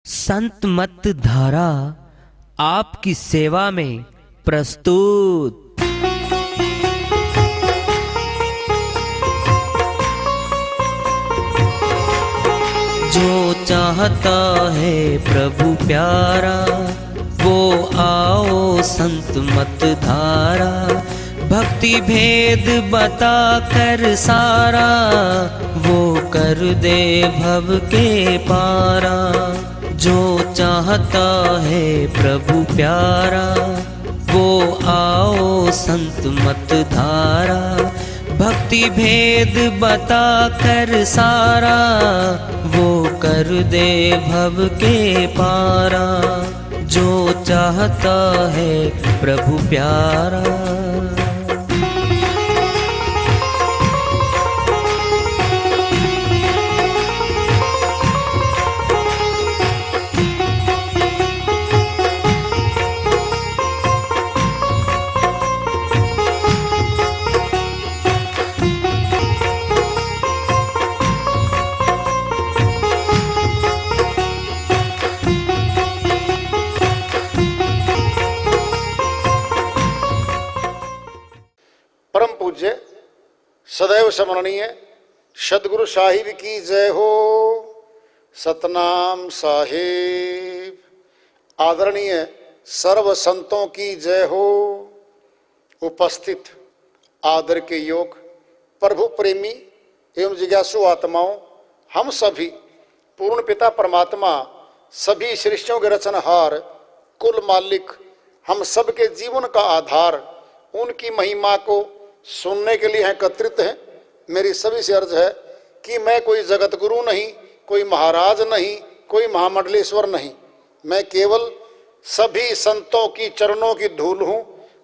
संत मत धारा आपकी सेवा में प्रस्तुत। जो चाहता है प्रभु प्यारा वो आओ संत मत धारा। भक्ति भेद बता कर सारा वो कर दे भव के पारा। जो चाहता है प्रभु प्यारा वो आओ संत मत धारा। भक्ति भेद बता कर सारा वो कर दे भव के पारा। जो चाहता है प्रभु प्यारा। परम पूज्य सदैव स्मरणीय सदगुरु साहिब की जय हो। सतनाम साहिब। आदरणीय सर्व संतों की जय हो। उपस्थित आदर के योग प्रभु प्रेमी एवं जिज्ञासु आत्माओं, हम सभी पूर्ण पिता परमात्मा सभी सृष्टियों के रचनहार कुल मालिक हम सबके जीवन का आधार उनकी महिमा को सुनने के लिए एकत्रित हैं। मेरी सभी से अर्ज है कि मैं कोई जगत गुरु नहीं, कोई महाराज नहीं, कोई महामंडलेश्वर नहीं। मैं केवल सभी संतों की चरणों की धूल हूँ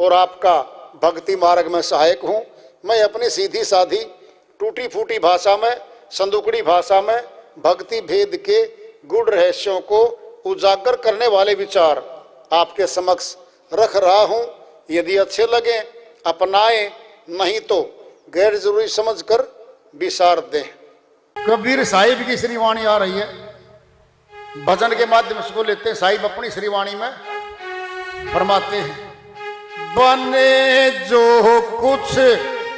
और आपका भक्ति मार्ग में सहायक हूँ। मैं अपनी सीधी साधी टूटी फूटी भाषा में, संदुकड़ी भाषा में भक्ति भेद के गूढ़ रहस्यों को उजागर करने वाले विचार आपके समक्ष रख रहा हूँ। यदि अच्छे लगे अपनाएं, नहीं तो गैर जरूरी समझकर विसार दें। कबीर साहिब की श्रीवाणी आ रही है, भजन के माध्यम से को लेते हैं। साहिब अपनी श्रीवाणी में फरमाते हैं, बने जो कुछ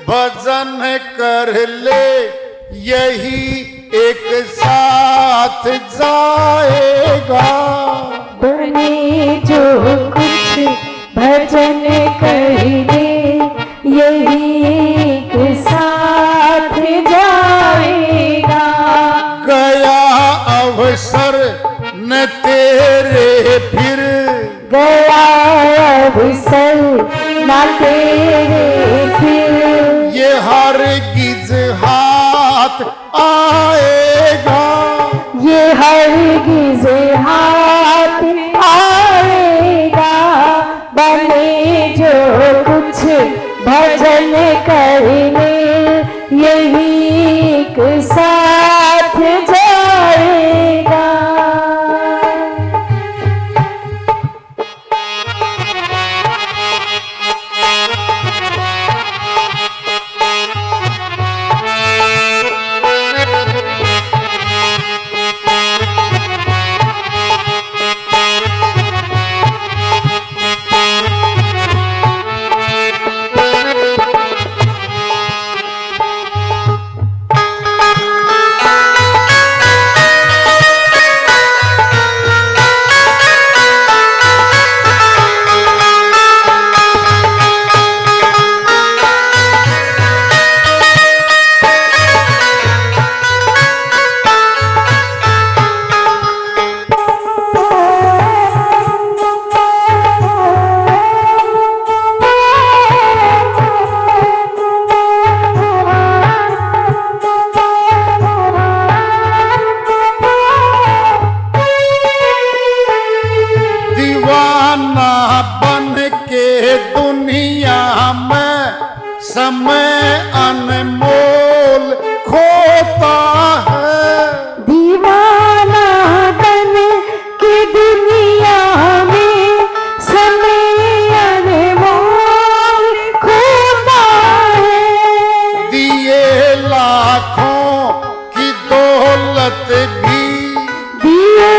भजन कर ले यही एक साथ जाएगा। बने जो कुछ भजन कर ले यही एक साथ जाएगा। गया अवसर न तेरे फिर, गया अवसर न तेरे फिर, ये हरगिज हाथ आएगा। ये हरगिज हाथ आएगा। बने जो कुछ भजन कर ले यही एक साथ जाएगा। समय अनमोल खोता है। दीवाना बन के दुनिया में समय अनमोल खोता है। दिए लाखों की दौलत भी, दिए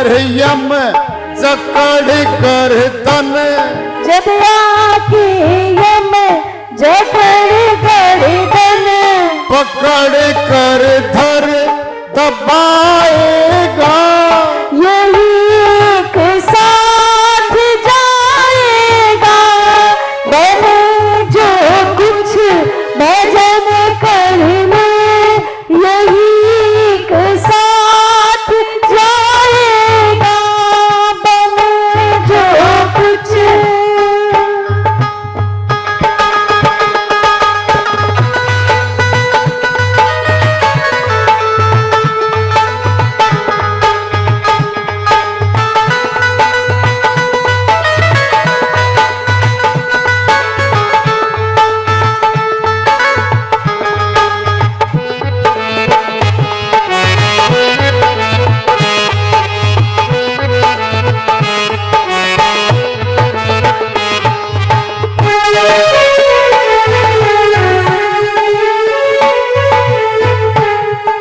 पर यम जकड़ कर तन, जब आके यम जकड़ कर तन, पकड़ कर धर दबाएगा, यही एक साथ जाएगा। बने जो कुछ भजन करने, यही एक साथ जाएगा। बने जो कुछ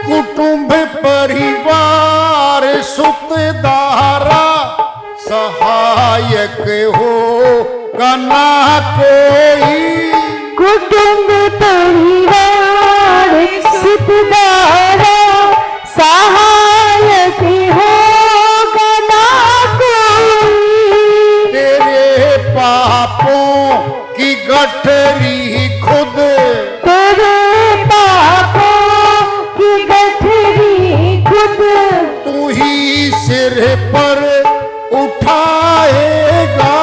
कुटुंब परिवार सुतदारा, सहायक हो गना कोई, कुटुंब परिवार सुतदारा, सहायक होगा ना कोई। तेरे पापों की गठरी खुद, तेरे पापों की गठरी खुद, तू ही सिर पर उठाएगा,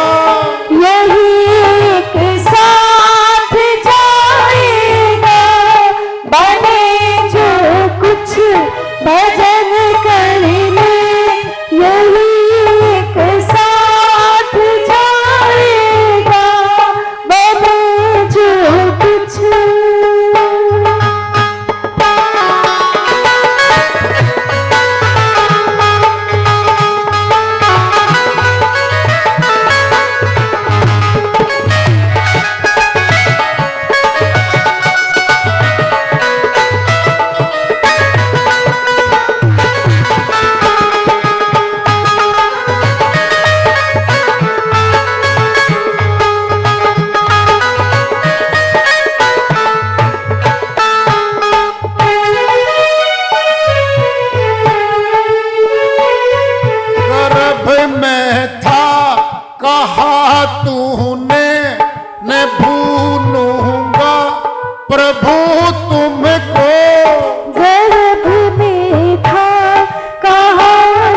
यही एक साथ जाएगा। बने जो कुछ भजन करने, यही एक साथ जाएगा। बने जो कुछ गर्भ में था कहा तूने, न भूलूंगा प्रभु तुमको, गर्भ में था कहा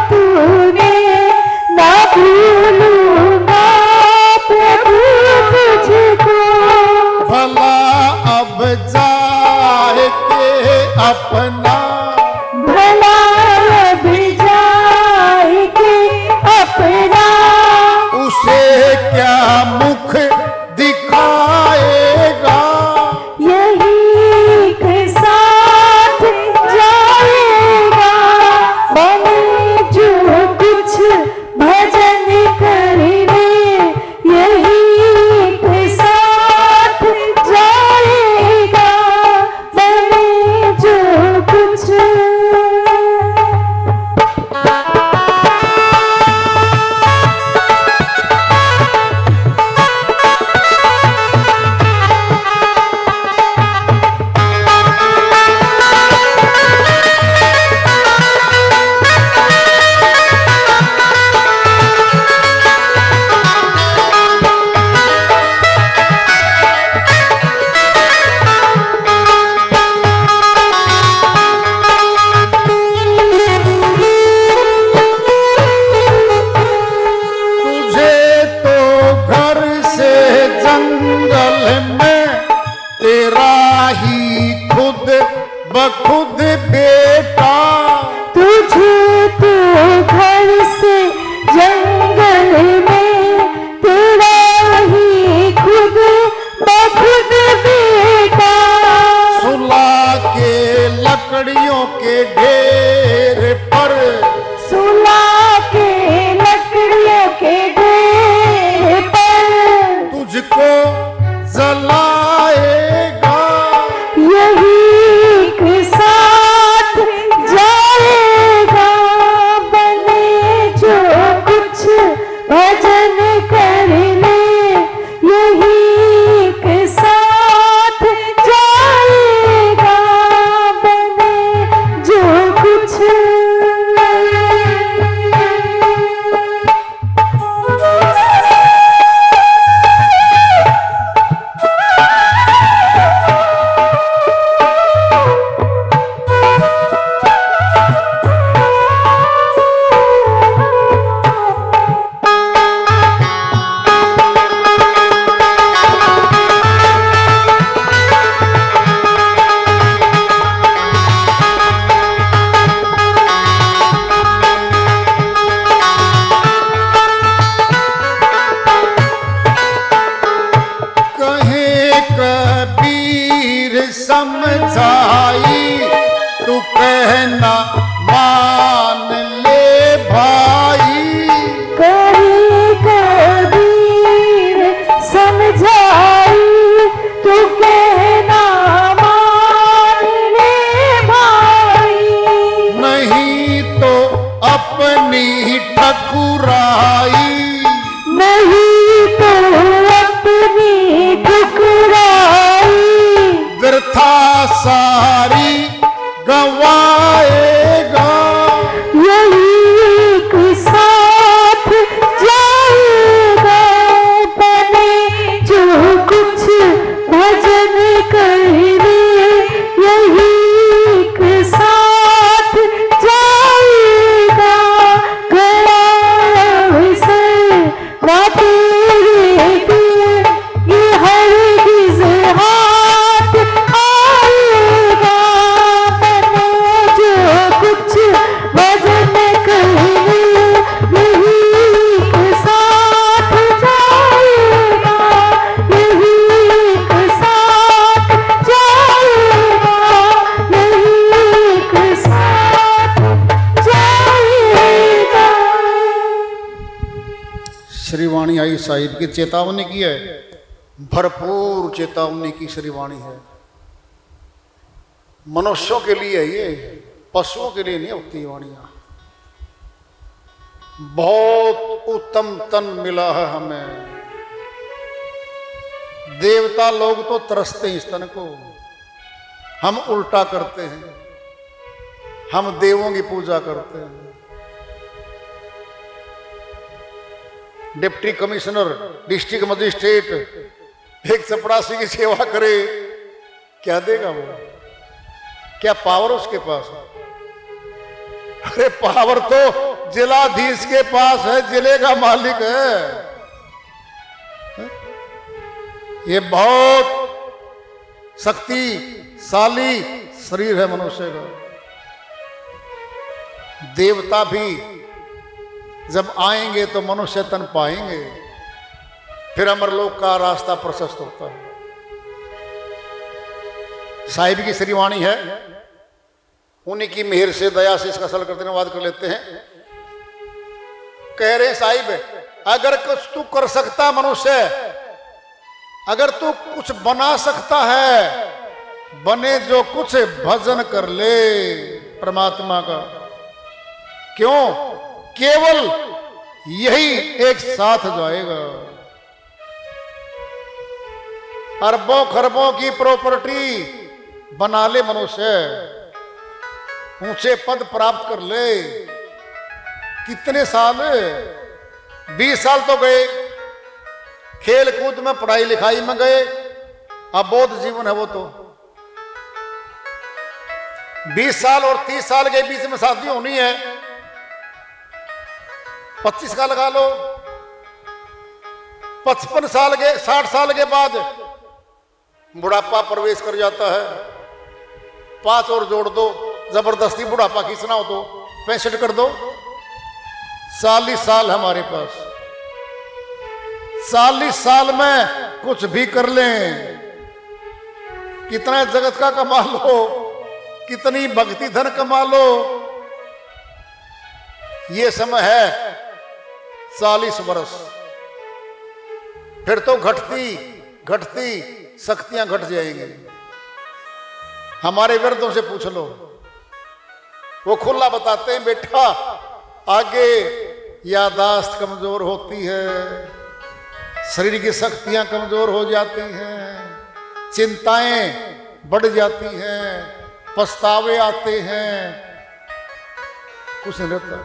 तूने, ना भूलूंगा प्रभु तुझको। भला अब जाए के अपना, भला अब जाए के अपना, उसे क्या मुख दिखाएगा, यही एक साथ जाएगा। बने जो कुछ भजन करने, यही एक साथ जाएगा। बने जो कुछ तुझे तो घर से जंगल में तेरा ही खुद बखुद बेटा, तुझे तो घर से जंगल में तेरा ही खुद बखुद बेटा, सुला के लकड़ियों के ढेर पर, सुला के लकड़ियों के ढेर पर, तुझको जलाएगा, यही एक साथ जाएगा। बने कहना मान ले भाई। कही कबीर समझाई, तू कहना मान ले भाई। नहीं तो अपनी ठकुराई, नहीं तो अपनी ठुकराई। व्यर्था सारी गवाएगा। यही एक साथ जाएगा, बने जो कुछ भजन करे। यही एक साथ जाएगा, गड़ा अवसर ना तेरे दिल, ये हरगिज़ हाथ आएगा। बने जो कुछ भजन करे, यही एक साथ जाएगा। यही एक साथ जाएगा। यही एक साथ जाएगा। श्रीवाणी आई साहिब की चेतावनी की है, भरपूर चेतावनी की श्रीवाणी है। मनुष्यों के लिए है ये, पशुओं के लिए नहीं होती ये वाणियां। बहुत उत्तम तन मिला है हमें। देवता लोग तो तरसते हैं इस तन को, हम उल्टा करते हैं, हम देवों की पूजा करते हैं। डिप्टी कमिश्नर, डिस्ट्रिक्ट मजिस्ट्रेट एक चपरासी की सेवा करे, क्या देगा वो? क्या पावर उसके पास है? अरे पावर तो जिलाधीश के पास है, जिले का मालिक है। ये बहुत शक्तिशाली शरीर है मनुष्य का। देवता भी जब आएंगे तो मनुष्य तन पाएंगे, फिर अमरलोक का रास्ता प्रशस्त होता है। साहिब की श्रीवाणी है, उन्हीं की मेहर से, दया से इसका सल करते अनुवाद कर लेते हैं। कह रहे साहिब, अगर कुछ तू कर सकता मनुष्य, अगर तू कुछ बना सकता है, बने जो कुछ भजन कर ले परमात्मा का। क्यों? केवल यही एक साथ जाएगा। अरबों खरबों की प्रॉपर्टी बना ले मनुष्य, ऊंचे पद प्राप्त कर ले। कितने साल? 20 साल तो गए, खेल कूद में, पढ़ाई लिखाई में गए, अबोध जीवन है वो तो। 20 साल और 30 साल के बीच में शादी होनी है, 25 का लगा लो। 55 साल के, 60 साल के बाद बुढ़ापा प्रवेश कर जाता है। 5 और जोड़ दो, जबरदस्ती बुढ़ापा खींचना हो तो 65 कर दो। 40 साल हमारे पास। 40 साल में कुछ भी कर लें, कितना जगत का कमा लो, कितनी भक्ति धन कमा लो, ये समय है 40 वर्ष। फिर तो घटती घटती शक्तियां घट जाएंगी। हमारे वृद्धों से पूछ लो, वो खुला बताते हैं, बेटा आगे यादाश्त कमजोर होती है, शरीर की शक्तियां कमजोर हो जाती हैं, चिंताएं बढ़ जाती हैं, पछतावे आते हैं, कुछ नहीं रहता।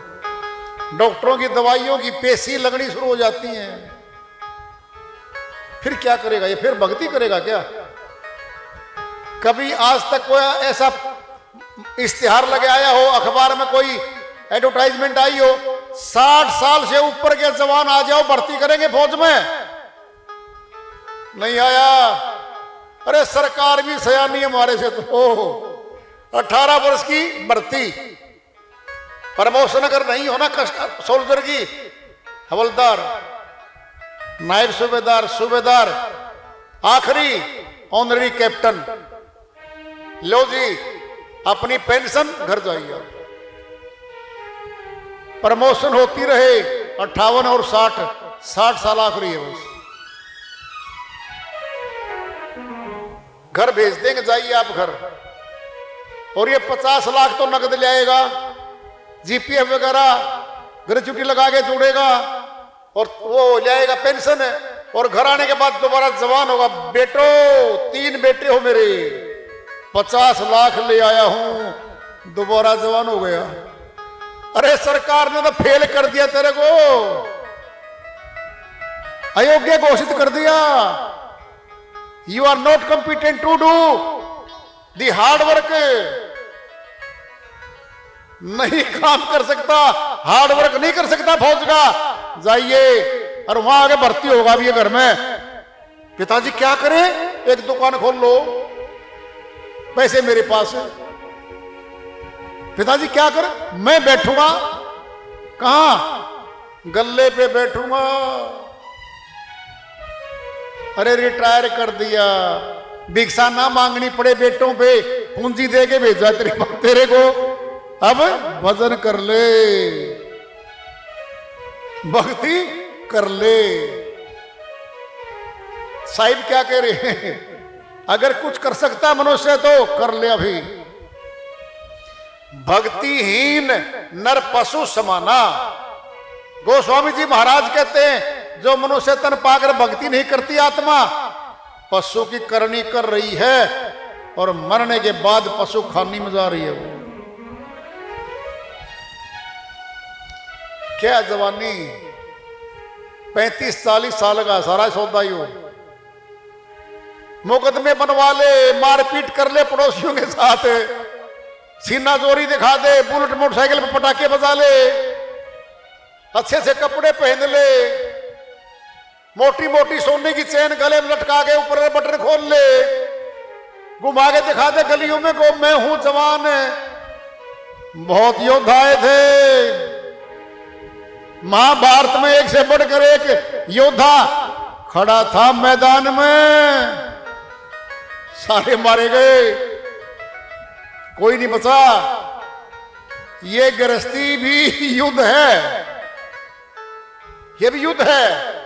डॉक्टरों की दवाइयों की पेशी लगनी शुरू हो जाती हैं। फिर क्या करेगा ये? फिर भक्ति करेगा क्या? कभी आज तक कोई ऐसा इश्तिहार लगे आया हो, अखबार में कोई एडवर्टाइजमेंट आई हो, 60 साल से ऊपर के जवान आ जाओ भर्ती करेंगे फौज में? नहीं आया। अरे सरकार भी सयानी हमारे से तो 18 वर्ष की भर्ती, प्रमोशन अगर नहीं होना कस्ट सोल्जर की, हवलदार, नायब सूबेदार, सूबेदार, आखिरी ऑनरी कैप्टन, लो जी अपनी पेंशन घर जाइए, प्रमोशन होती रहे 58 और 60 साल आखिरी है बस, घर भेज देंगे, जाइए आप घर। और ये 50 लाख तो नकद ले आएगा, जीपीएफ वगैरह ग्रेचुटी लगा के जोड़ेगा और वो ले आएगा पेंशन है। और घर आने के बाद दोबारा जवान होगा, बेटो 3 बेटे हो मेरे, 50 लाख ले आया हूं, दोबारा जवान हो गया। अरे सरकार ने तो फेल कर दिया तेरे को, अयोग्य घोषित कर दिया। You are not competent to do the hard work, नहीं काम कर सकता, हार्ड वर्क नहीं कर सकता फौज का, जाइए और वहां आगे भर्ती होगा भी ये घर में। पिताजी क्या करें, एक दुकान खोल लो, पैसे मेरे पास है। पिताजी क्या करें, मैं बैठूंगा, कहां, गल्ले पे बैठूंगा। अरे रिटायर कर दिया, भिक्षा ना मांगनी पड़े बेटों पे, पूंजी दे के भेजा तेरे को, अब भजन कर ले, भक्ति कर ले। साहिब क्या कह रहे हैं, अगर कुछ कर सकता मनुष्य तो कर ले अभी। भक्तिहीन नर पशु समाना, गोस्वामी जी महाराज कहते हैं जो मनुष्य तन पाकर भक्ति नहीं करती आत्मा पशु की करनी कर रही है, और मरने के बाद पशु खानी में जा रही है। वो क्या जवानी, 35-40 साल का सारा सौदा ही हो, मुकदमे बनवा ले, मारपीट कर ले पड़ोसियों के साथ, सीना चोरी दिखा दे, बुलेट मोटरसाइकिल पे पटाखे बजा ले, अच्छे से कपड़े पहन ले, मोटी मोटी सोने की चेन गले में लटका के ऊपर बटन खोल ले, घुमा के दिखा दे गलियों में को मैं हूं जवान। बहुत योद्धा आए थे महाभारत में, एक से बढ़कर एक योद्धा खड़ा था मैदान में, सारे मारे गए, कोई नहीं बचा। ये गृहस्थी भी युद्ध है, ये भी युद्ध है।